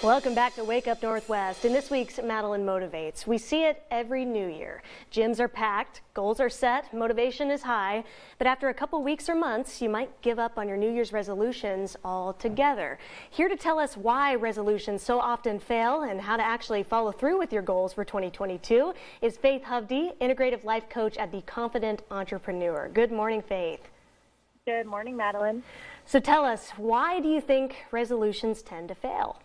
Welcome back to Wake Up Northwest. In this week's Madeline Motivates, we see it every new year. Gyms are packed, goals are set, motivation is high, but after a couple weeks or months, you might give up on your New Year's resolutions altogether. Here to tell us why resolutions so often fail and how to actually follow through with your goals for 2022 is Faith Hovde, Integrative Life Coach at The Confident Entrepreneur. Good morning, Faith. Good morning, Madeline. So tell us, why do you think resolutions tend to fail?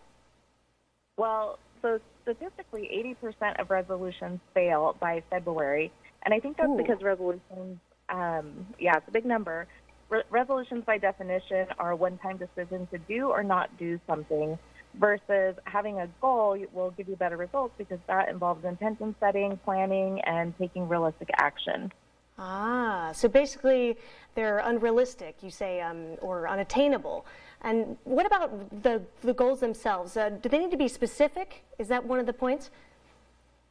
Well, so statistically, 80% of resolutions fail by February, and I think that's because resolutions, it's a big number. Resolutions, by definition, are a one-time decision to do or not do something, versus having a goal will give you better results because that involves intention setting, planning, and taking realistic action. So basically they're unrealistic, you say, or unattainable. And what about the goals themselves? Do they need to be specific? Is that one of the points?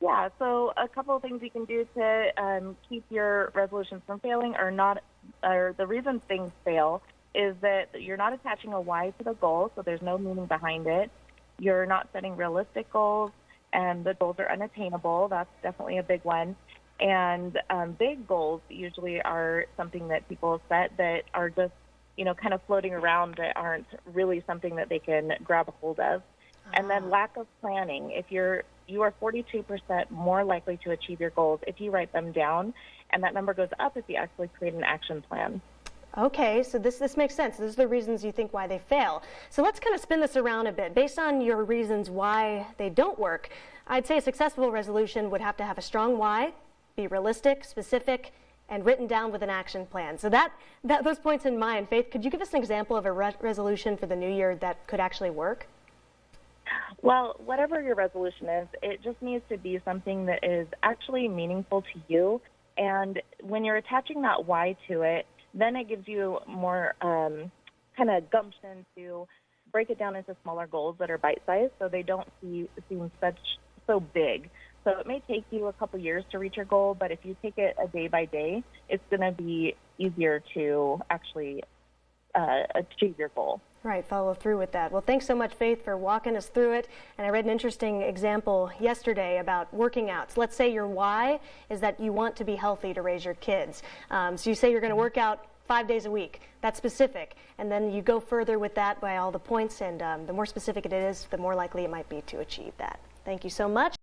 Yeah, so a couple of things you can do to keep your resolutions from failing or the reason things fail is that you're not attaching a why to the goal, so there's no meaning behind it. You're not setting realistic goals, and the goals are unattainable. That's definitely a big one. And big goals usually are something that people set that are just, kind of floating around, that aren't really something that they can grab a hold of. And then lack of planning. If you are 42% more likely to achieve your goals if you write them down, and that number goes up if you actually create an action plan. Okay, so this makes sense. These are the reasons you think why they fail. So let's kind of spin this around a bit. Based on your reasons why they don't work, I'd say a successful resolution would have to have a strong why, be realistic, specific, and written down with an action plan. So those points in mind, Faith, could you give us an example of a resolution for the new year that could actually work? Well, whatever your resolution is, it just needs to be something that is actually meaningful to you. And when you're attaching that why to it, then it gives you more kind of gumption to break it down into smaller goals that are bite-sized, so they don't seem so big. So it may take you a couple years to reach your goal, but if you take it a day by day, it's going to be easier to actually achieve your goal. Right, follow through with that. Well, thanks so much, Faith, for walking us through it. And I read an interesting example yesterday about working out. So let's say your why is that you want to be healthy to raise your kids. So you say you're going to work out 5 days a week. That's specific. And then you go further with that by all the points, and the more specific it is, the more likely it might be to achieve that. Thank you so much.